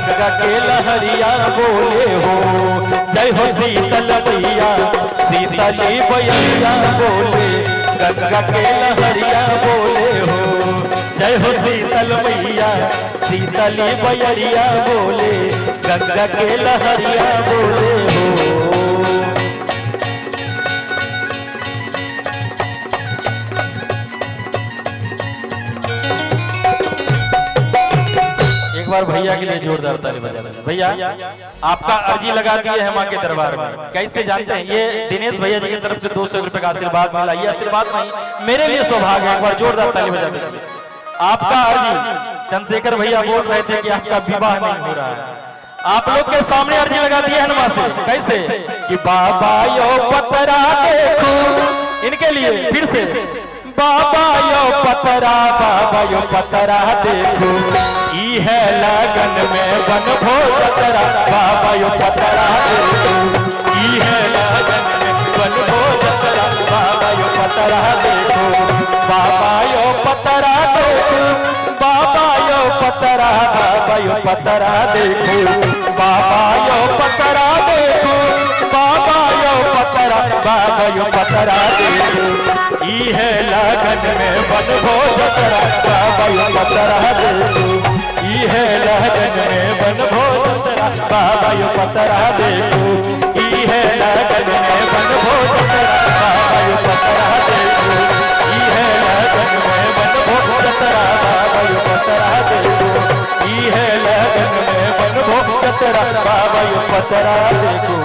गंगा के लहरिया बोले हो। जय हो शीतल मैया शीतली बयरिया बोले, गंगा के लहरिया बोले हो। जय हो शीतल मैया शीतली बयरिया बोले, गंगा के लहरिया बोले हो। एक बार भैया के लिए जोरदार ताली बजा दें। भैया आपका अर्जी लगा दी है मां के दरबार में, कैसे जानते हैं? ये दिनेश भैया जी की तरफ से 200 रुपए का आशीर्वाद मिला। ये आशीर्वाद नहीं, मेरे लिए सौभाग्य है। एक बार जोरदार ताली बजा दें। आपका अर्जी चंद्रशेखर भैया बोल रहे थे कि आपका विवाह नहीं हो रहा है, आप लोग के सामने अर्जी लगा दी है हनुमान से। कैसे कि बाबा यो पतरा देखो, इनके लिए फिर से बाबा यो पतरा, बाबा यो पतरा देखो, ई है लगन में बन भोजतरा। बाबा यो पतरा देखो, ई है लगन में बन भोजतरा। बाबा यो पतरा देखो, बाबा यो पतरा देखो, बाबा यो पतरा, बाबा यो पतरा देखो, बाबा यो पतरा देखो, बाबा यो पतरा, बाबा यो पतरा देखो, ई है लगन में बन भोजतरा। बाबा यो पतरा देखो, ई है लगन में बन भोजतरा। बाबा यो पतरा देखो, ई है लगन में बन भोजतरा। बाबा यो पतरा देखो, ई है लगन में बन भोजतरा। बाबा यो पतरा देखो, ई है लगन में बन भोजतरा। बाबा यो पतरा देखो।